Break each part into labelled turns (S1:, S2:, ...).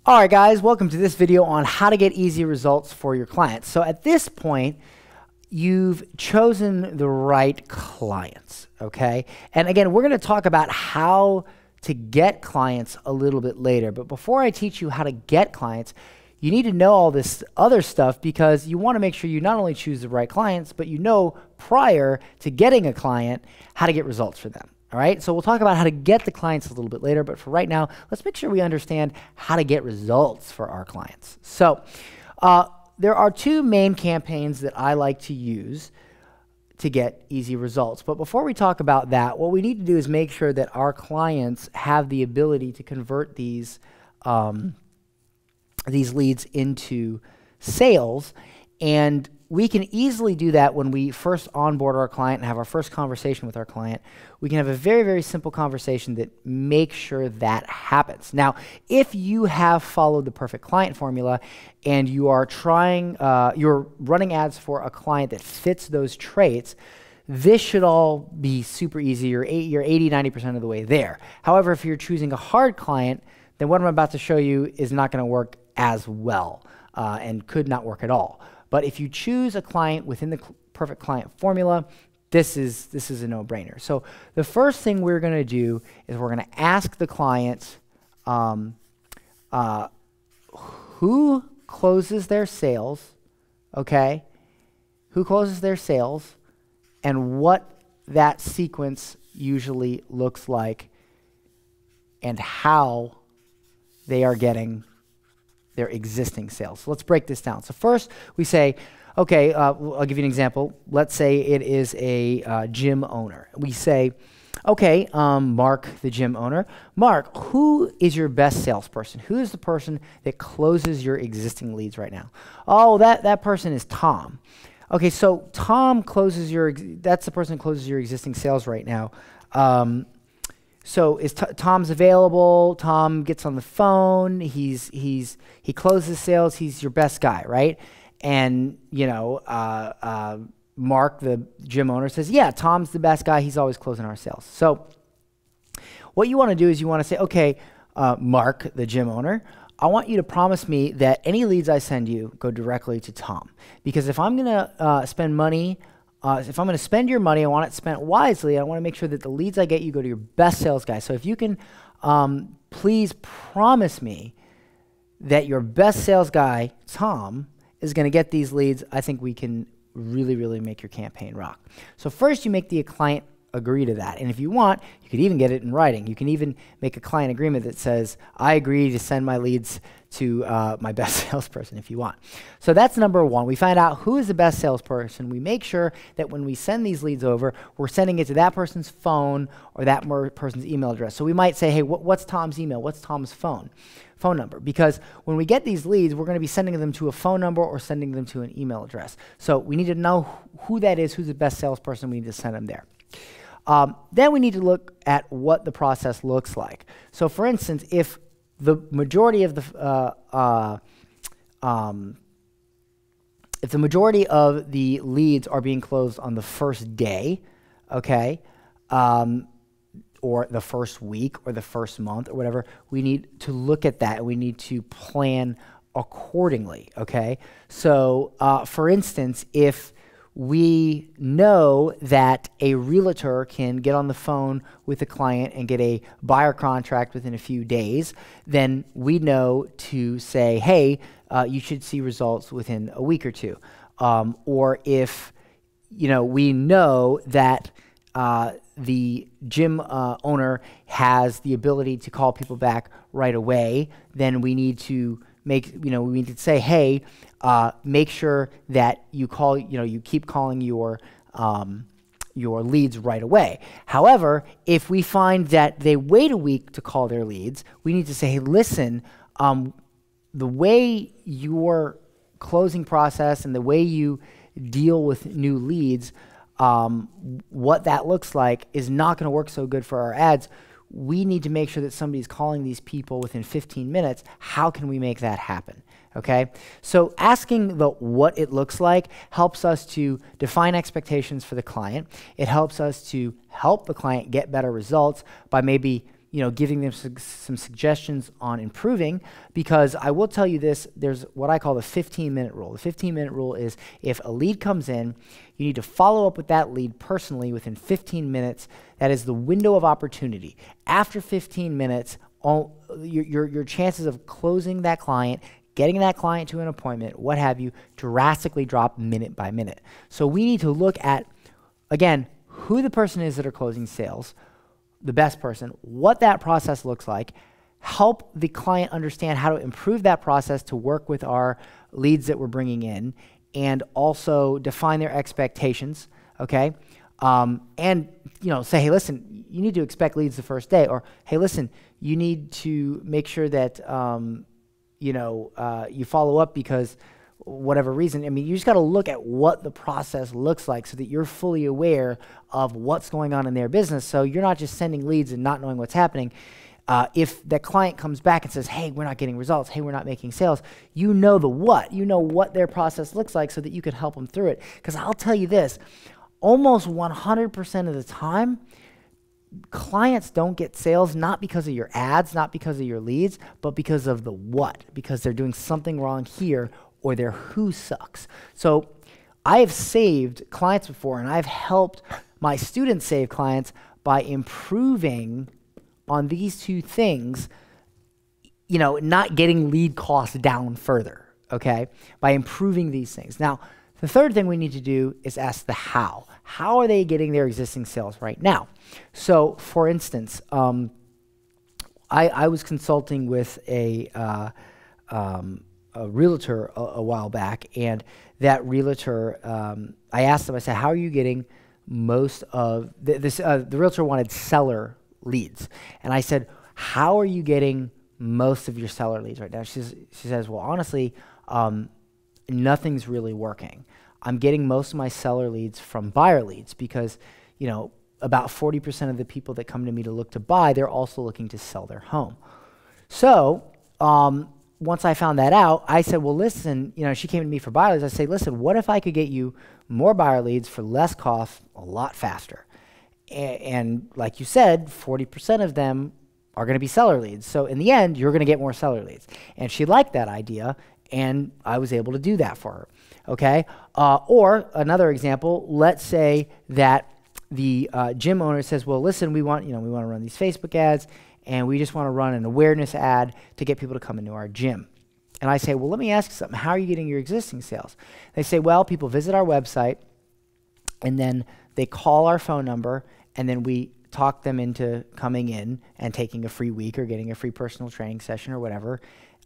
S1: All right, guys, welcome to this video on how to get easy results for your clients. So at this point, you've chosen the right clients, okay? And again, we're gonna talk about how to get clients a little bit later. But before I teach you how to get clients, you need to know all this other stuff because you wanna make sure you not only choose the right clients, but you know prior to getting a client how to get results for them. All right, so we'll talk about how to get the clients a little bit later, but for right now, let's make sure we understand how to get results for our clients. So there are two main campaigns that I like to use to get easy results. But before we talk about that, what we need to do is make sure that our clients have the ability to convert these leads into sales. And we can easily do that when we first onboard our client and have our first conversation with our client. We can have a very, very simple conversation that makes sure that happens. Now, if you have followed the perfect client formula and you are you're running ads for a client that fits those traits, this should all be super easy. You're 80, 90% of the way there. However, if you're choosing a hard client, then what I'm about to show you is not going to work as well and could not work at all. But if you choose a client within the perfect client formula, this is a no-brainer. So the first thing we're going to do is we're going to ask the client who closes their sales, okay? Who closes their sales and what that sequence usually looks like and how they are getting their existing sales. So let's break this down. So first we say, okay, I'll give you an example. Let's say it is a gym owner. We say, okay, Mark, the gym owner. Mark, who is your best salesperson? Who is the person that closes your existing leads right now? Oh, that person is Tom. Okay, so Tom closes that's the person that closes your existing sales right now. So is Tom's available? Tom gets on the phone. He closes sales. He's your best guy, right? And you know, Mark, the gym owner, says, "Yeah, Tom's the best guy. He's always closing our sales." So what you want to do is you want to say, "Okay, Mark, the gym owner, I want you to promise me that any leads I send you go directly to Tom, because if I'm gonna spend money." If I'm going to spend your money, I want it spent wisely. I want to make sure that the leads I get you go to your best sales guy. So if you can please promise me that your best sales guy, Tom, is going to get these leads, I think we can really, really make your campaign rock. So first you make the client agree to that. And if you want, you could even get it in writing. You can even make a client agreement that says, I agree to send my leads to my best salesperson if you want. So that's number one. We find out who is the best salesperson. We make sure that when we send these leads over, we're sending it to that person's phone or that person's email address. So we might say, hey, what's Tom's email? What's Tom's phone number? Because when we get these leads, we're going to be sending them to a phone number or sending them to an email address. So we need to know who that is, who's the best salesperson. We need to send them there. Then we need to look at what the process looks like. So for instance, if the majority of the leads are being closed on the first day, okay, or the first week or the first month or whatever, we need to look at that and we need to plan accordingly, okay? So for instance, if we know that a realtor can get on the phone with a client and get a buyer contract within a few days, then we know to say, hey, you should see results within a week or two. Or if we know that the gym owner has the ability to call people back right away, then we need to we need to say, hey, make sure that you keep calling your leads right away. However, if we find that they wait a week to call their leads, we need to say, hey, listen, the way your closing process and the way you deal with new leads, what that looks like is not going to work so good for our ads. We need to make sure that somebody's calling these people within 15 minutes. How can we make that happen? Okay, so asking what it looks like helps us to define expectations for the client. It helps us to help the client get better results by maybe giving them some suggestions on improving, because I will tell you this, there's what I call the 15-minute rule. The 15-minute rule is if a lead comes in, you need to follow up with that lead personally within 15 minutes. That is the window of opportunity. After 15 minutes, your chances of closing that client, getting that client to an appointment, what have you, drastically drop minute by minute. So we need to look at, again, who the person is that are closing sales, the best person, what that process looks like, help the client understand how to improve that process to work with our leads that we're bringing in, and also define their expectations, okay? And say, hey, listen, you need to expect leads the first day, or hey, listen, you need to make sure that you follow up because whatever reason. I mean, you just got to look at what the process looks like so that you're fully aware of what's going on in their business. So you're not just sending leads and not knowing what's happening. If the client comes back and says, hey, we're not getting results, hey, we're not making sales, you know the what. You know what their process looks like so that you can help them through it. Because I'll tell you this, almost 100% of the time, clients don't get sales not because of your ads, not because of your leads, but because of the what, because they're doing something wrong here or their who sucks. So I have saved clients before, and I've helped my students save clients by improving on these two things, not getting lead costs down further, okay, by improving these things. Now, the third thing we need to do is ask the how. How are they getting their existing sales right now? So, for instance, I was consulting with a realtor a while back, and that realtor, I asked him, I said, how are you getting most of this? The realtor wanted seller leads. And I said, how are you getting most of your seller leads right now? She says, well, honestly, nothing's really working. I'm getting most of my seller leads from buyer leads because, about 40% of the people that come to me to look to buy, they're also looking to sell their home. So once I found that out, I said, well, listen, she came to me for buyer leads. I say, listen, what if I could get you more buyer leads for less cost a lot faster? And like you said, 40% of them are going to be seller leads. So in the end, you're going to get more seller leads. And she liked that idea, and I was able to do that for her. Okay? Or another example, let's say that the gym owner says, well, listen, we want to run these Facebook ads, and we just want to run an awareness ad to get people to come into our gym. And I say, well, let me ask you something. How are you getting your existing sales? They say, well, people visit our website, and then they call our phone number, and then we talk them into coming in and taking a free week or getting a free personal training session or whatever,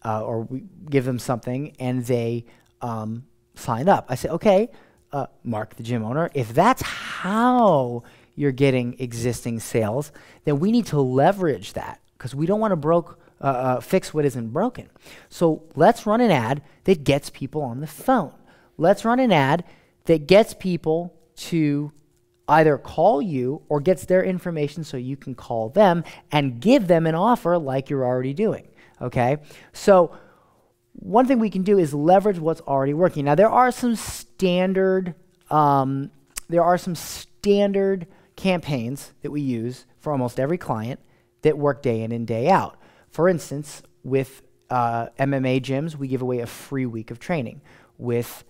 S1: or we give them something, and they sign up. I say, okay, Mark, the gym owner, if that's how you're getting existing sales, then we need to leverage that because we don't want to fix what isn't broken. So let's run an ad that gets people on the phone. Let's run an ad that gets people to either call you or gets their information so you can call them and give them an offer like you're already doing, okay? So one thing we can do is leverage what's already working. Now, there are some standard campaigns that we use for almost every client that work day in and day out. For instance, with MMA gyms, we give away a free week of training. With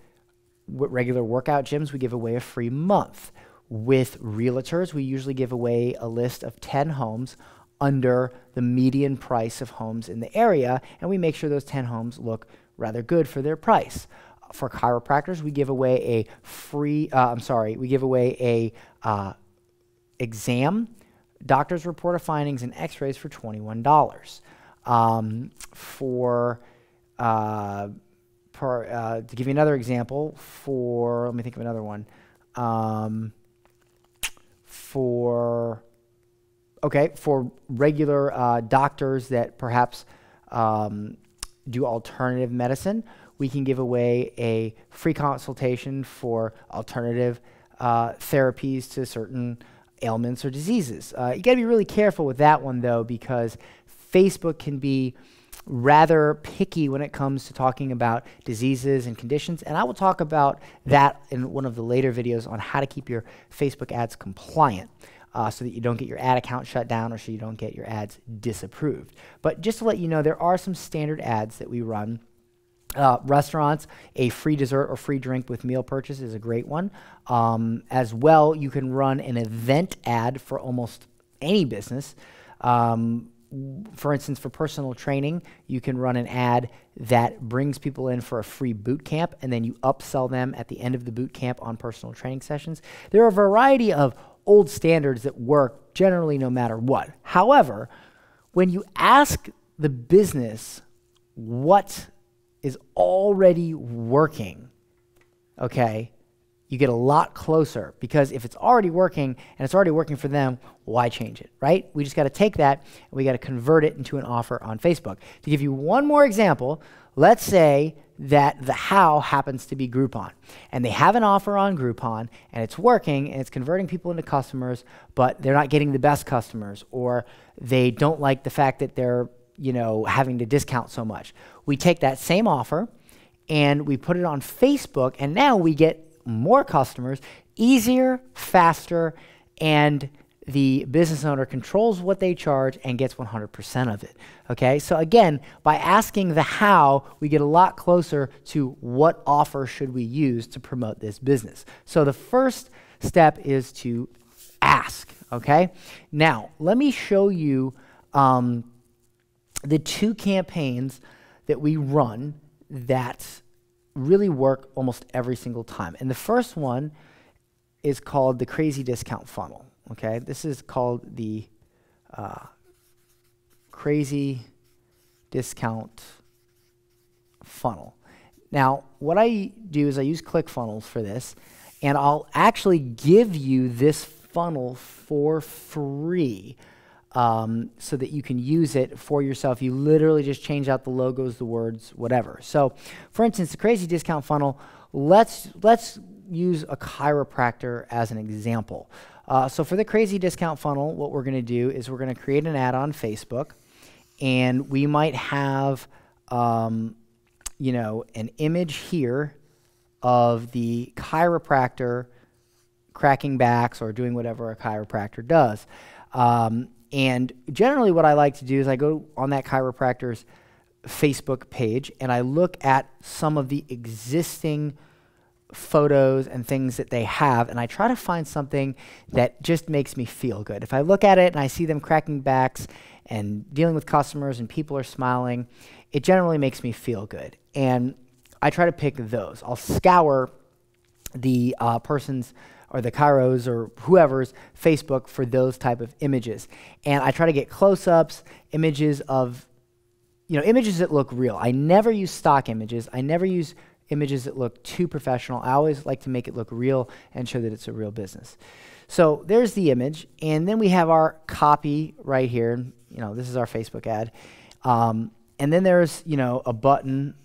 S1: regular workout gyms, we give away a free month. With realtors, we usually give away a list of 10 homes under the median price of homes in the area, and we make sure those 10 homes look rather good for their price. For chiropractors, we give away a exam, doctor's report of findings, and x-rays for $21. To give you another example, let me think of another one. For regular doctors that perhaps do alternative medicine, we can give away a free consultation for alternative therapies to certain ailments or diseases. You got to be really careful with that one, though, because Facebook can be rather picky when it comes to talking about diseases and conditions, and I will talk about that in one of the later videos on how to keep your Facebook ads compliant. so that you don't get your ad account shut down or so you don't get your ads disapproved. But just to let you know, there are some standard ads that we run. Restaurants, a free dessert or free drink with meal purchase is a great one. As well, you can run an event ad for almost any business. For instance, for personal training, you can run an ad that brings people in for a free boot camp, and then you upsell them at the end of the boot camp on personal training sessions. There are a variety of old standards that work generally no matter what. However, when you ask the business what is already working, okay, you get a lot closer, because if it's already working and it's already working for them, why change it, right? We just got to take that and we got to convert it into an offer on Facebook. To give you one more example, let's say that the how happens to be Groupon, and they have an offer on Groupon and it's working and it's converting people into customers, but they're not getting the best customers, or they don't like the fact that they're having to discount so much. We take that same offer and we put it on Facebook, and now we get more customers, easier, faster, and the business owner controls what they charge and gets 100% of it. Okay, so again, by asking the how, we get a lot closer to what offer should we use to promote this business. So the first step is to ask. Okay, now let me show you the two campaigns that we run that really work almost every single time. And the first one is called the Crazy Discount Funnel. Okay, this is called the Crazy Discount Funnel. Now, what I do is I use ClickFunnels for this, and I'll actually give you this funnel for free. So that you can use it for yourself. You literally just change out the logos, the words, whatever. So, for instance, the Crazy Discount Funnel, let's use a chiropractor as an example. So for the Crazy Discount Funnel, what we're going to do is we're going to create an ad on Facebook, and we might have, an image here of the chiropractor cracking backs or doing whatever a chiropractor does. And generally what I like to do is I go on that chiropractor's Facebook page and I look at some of the existing photos and things that they have, and I try to find something that just makes me feel good. If I look at it and I see them cracking backs and dealing with customers and people are smiling, it generally makes me feel good. And I try to pick those. I'll scour the person's or the chiro's or whoever's Facebook for those type of images. And I try to get close-ups, images of, images that look real. I never use stock images. I never use images that look too professional. I always like to make it look real and show that it's a real business. So there's the image, and then we have our copy right here. This is our Facebook ad. And then there's, a button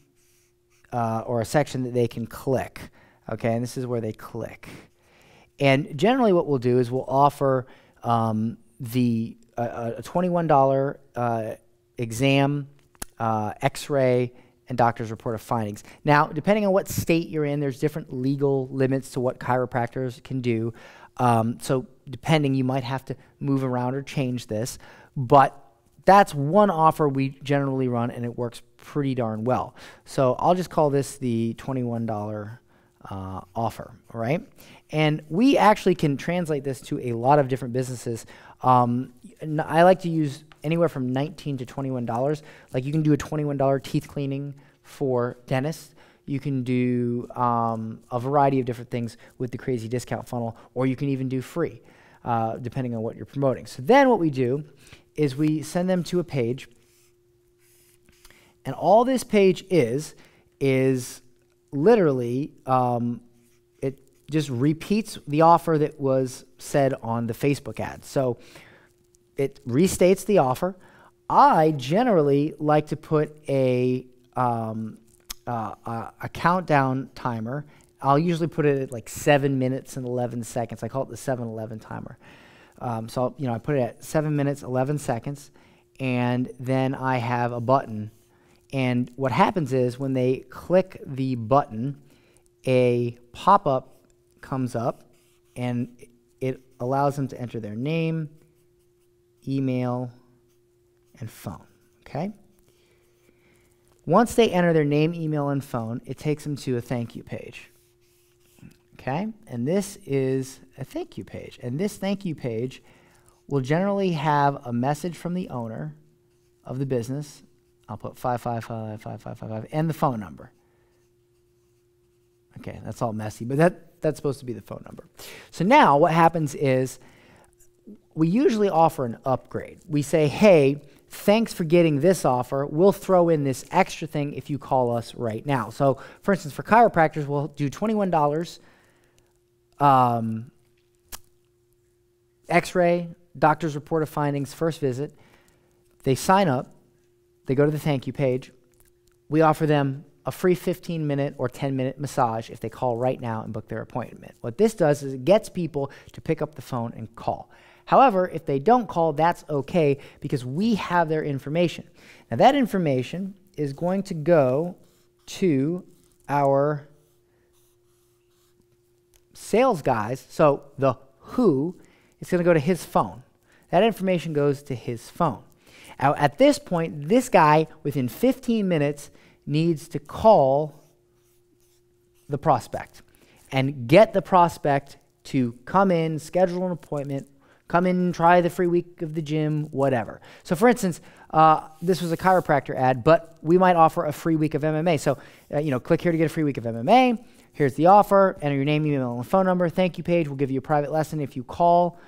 S1: or a section that they can click. Okay, and this is where they click. And generally what we'll do is we'll offer a $21 exam, x-ray, and doctor's report of findings. Now, depending on what state you're in, there's different legal limits to what chiropractors can do. So depending, you might have to move around or change this. But that's one offer we generally run, and it works pretty darn well. So I'll just call this the $21 offer, all right? And we actually can translate this to a lot of different businesses. I like to use anywhere from $19 to $21. Like you can do a $21 teeth cleaning for dentists. You can do a variety of different things with the Crazy Discount Funnel, or you can even do free, depending on what you're promoting. So then what we do is we send them to a page, and all this page is literally, it just repeats the offer that was said on the Facebook ad. So it restates the offer. I generally like to put a countdown timer. I'll usually put it at like 7 minutes and 11 seconds. I call it the 7-11 timer. So I put it at 7 minutes, 11 seconds, and then I have a button. And what happens is when they click the button, a pop-up comes up, and it allows them to enter their name, email, and phone, okay? Once they enter their name, email, and phone, it takes them to a thank you page, okay? And this is a thank you page. And this thank you page will generally have a message from the owner of the business. I'll put 555-5555 and the phone number. Okay, that's all messy, but that's supposed to be the phone number. So now what happens is we usually offer an upgrade. We say, hey, thanks for getting this offer. We'll throw in this extra thing if you call us right now. So, for instance, for chiropractors, we'll do $21 X-ray, doctor's report of findings, first visit. They sign up. They go to the thank you page. We offer them a free 15-minute or 10-minute massage if they call right now and book their appointment. What this does is it gets people to pick up the phone and call. However, if they don't call, that's okay because we have their information. Now, that information is going to go to our sales guys. So the who is going to go to his phone. That information goes to his phone. Now, at this point, this guy, within 15 minutes, needs to call the prospect and get the prospect to come in, schedule an appointment, come in and try the free week of the gym, whatever. So for instance, this was a chiropractor ad, but we might offer a free week of MMA. So, click here to get a free week of MMA. Here's the offer. Enter your name, email, and phone number. Thank you page. We'll give you a private lesson if you call.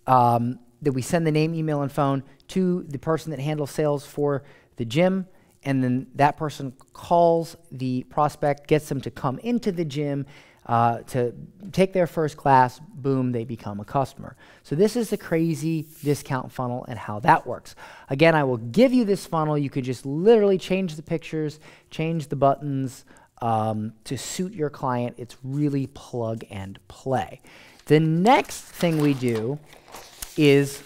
S1: That we send the name, email, and phone to the person that handles sales for the gym, and then that person calls the prospect, gets them to come into the gym to take their first class. Boom, they become a customer. So this is the crazy discount funnel and how that works. Again, I will give you this funnel. You could just literally change the pictures, change the buttons to suit your client. It's really plug and play. The next thing we do is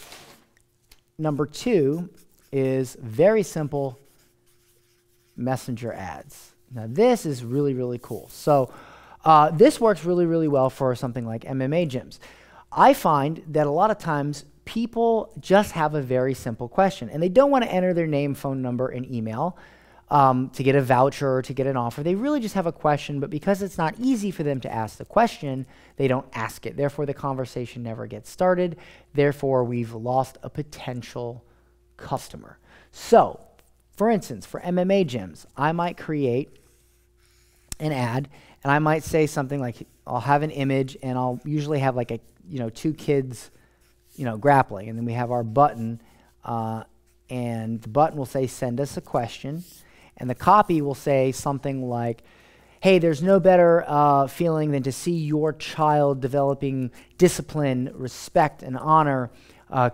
S1: number 2 is very simple messenger ads. Now this is really, really cool. So this works really, really well for something like MMA gyms. I find that a lot of times people just have a very simple question and they don't want to enter their name, phone number, and email to get a voucher or to get an offer. They really just have a question, but because it's not easy for them to ask the question, they don't ask it. Therefore, the conversation never gets started. Therefore, we've lost a potential customer. So, for instance, for MMA gyms, I might create an ad and I might say something like, I'll have an image and I'll usually have like 2 kids, grappling, and then we have our button and the button will say, send us a question. And the copy will say something like, hey, there's no better feeling than to see your child developing discipline, respect, and honor,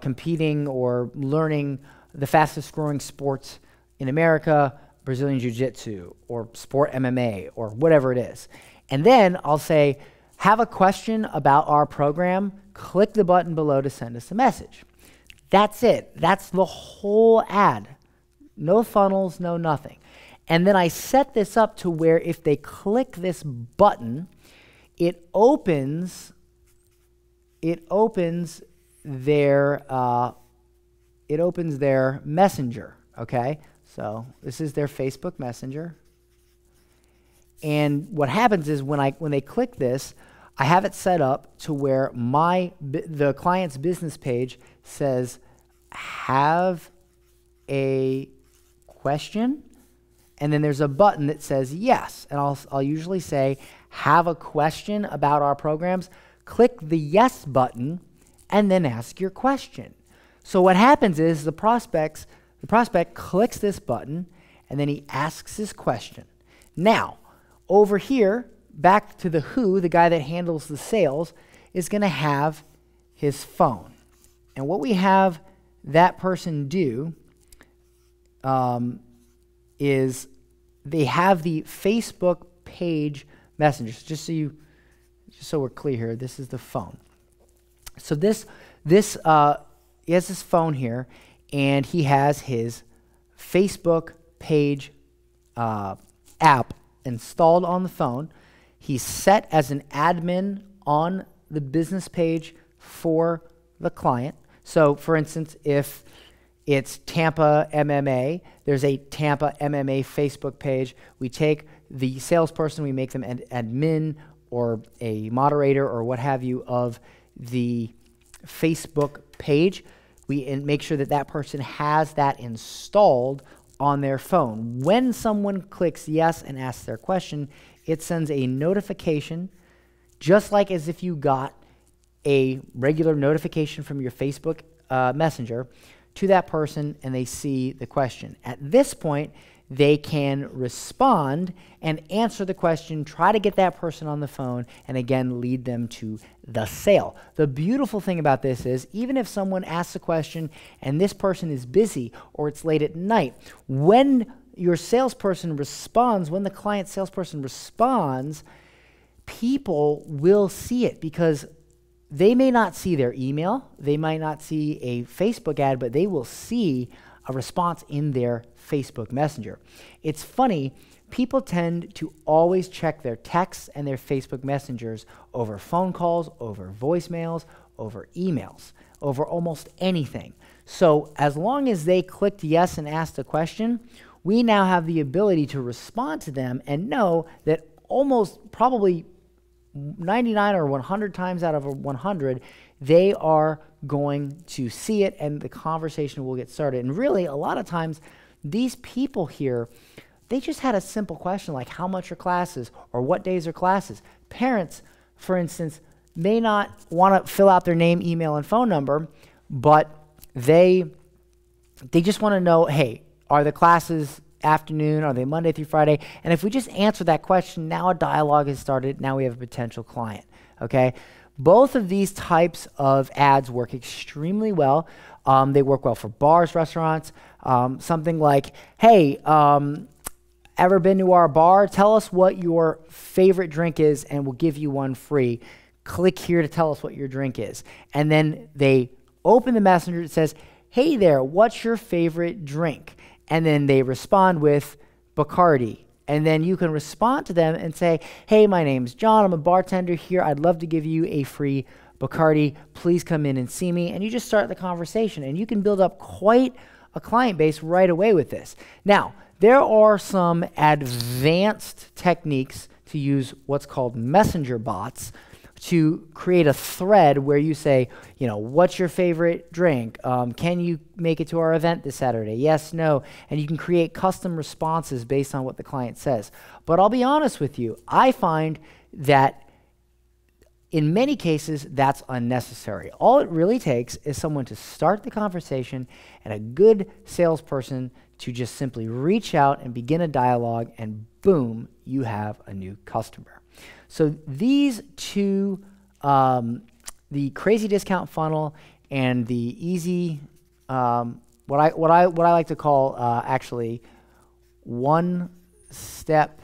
S1: competing or learning the fastest growing sports in America, Brazilian Jiu-Jitsu, or sport MMA, or whatever it is. And then I'll say, have a question about our program, click the button below to send us a message. That's it. That's the whole ad. No funnels, no nothing. And then I set this up to where if they click this button, it opens their messenger, okay? So this is their Facebook Messenger. And what happens is when they click this, I have it set up to where the client's business page says, have a question, and then there's a button that says yes. And I'll usually say, have a question about our programs, click the yes button, and then ask your question. So what happens is the prospect clicks this button, and then he asks his question. Now, over here, back to the who, the guy that handles the sales, is going to have his phone. And what we have that person do is they have the Facebook page messengers. Just so we're clear here, this is the phone. So he has this phone here, and he has his Facebook page app installed on the phone. He's set as an admin on the business page for the client. So for instance, if it's Tampa MMA, there's a Tampa MMA Facebook page. We take the salesperson, we make them an admin or a moderator or what have you of the Facebook page. We make sure that that person has that installed on their phone. When someone clicks yes and asks their question, it sends a notification, just like as if you got a regular notification from your Facebook Messenger to that person, and they see the question. At this point, they can respond and answer the question, try to get that person on the phone, and again, lead them to the sale. The beautiful thing about this is, even if someone asks a question and this person is busy or it's late at night, when your salesperson responds, when the client salesperson responds, people will see it because they may not see their email, they might not see a Facebook ad, but they will see a response in their Facebook Messenger. It's funny, people tend to always check their texts and their Facebook Messengers over phone calls, over voicemails, over emails, over almost anything. So as long as they clicked yes and asked a question, we now have the ability to respond to them and know that almost probably 99 or 100 times out of 100, they are going to see it and the conversation will get started. And really, a lot of times, these people here, they just had a simple question like how much are classes or what days are classes. Parents, for instance, may not want to fill out their name, email, and phone number, but they just want to know, hey, are the classes afternoon? Are they Monday through Friday? And if we just answer that question, now a dialogue has started. Now we have a potential client, okay? Both of these types of ads work extremely well. They work well for bars, restaurants, something like, hey, ever been to our bar? Tell us what your favorite drink is and we'll give you one free. Click here to tell us what your drink is. And then they open the messenger. It says, hey there, what's your favorite drink? And then they respond with Bacardi. And then you can respond to them and say, hey, my name's John. I'm a bartender here. I'd love to give you a free Bacardi. Please come in and see me. And you just start the conversation. And you can build up quite a client base right away with this. Now, there are some advanced techniques to use what's called messenger bots to create a thread where you say, you know, what's your favorite drink? Can you make it to our event this Saturday? Yes, no. And you can create custom responses based on what the client says. But I'll be honest with you, I find that in many cases, that's unnecessary. All it really takes is someone to start the conversation and a good salesperson to just simply reach out and begin a dialogue, and boom, you have a new customer. So these two, the crazy discount funnel and the easy, what I like to call actually one-step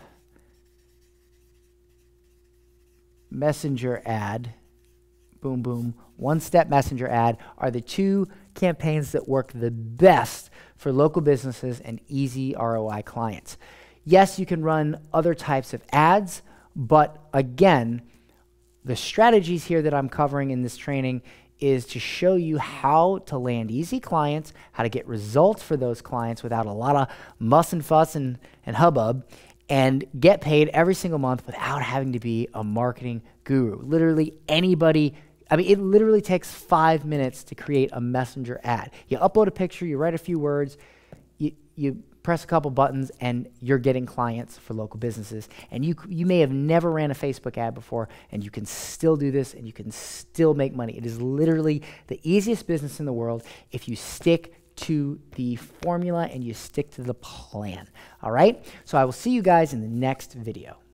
S1: messenger ad, boom, boom, one-step messenger ad are the two campaigns that work the best for local businesses and easy ROI clients. Yes, you can run other types of ads, but again, the strategies here that I'm covering in this training is to show you how to land easy clients, how to get results for those clients without a lot of muss and fuss and hubbub, and get paid every single month without having to be a marketing guru. Literally anybody, I mean, it literally takes 5 minutes to create a messenger ad. You upload a picture, you write a few words, you press a couple buttons, and you're getting clients for local businesses. And you may have never ran a Facebook ad before, and you can still do this, and you can still make money. It is literally the easiest business in the world if you stick to the formula and you stick to the plan. All right? So I will see you guys in the next video.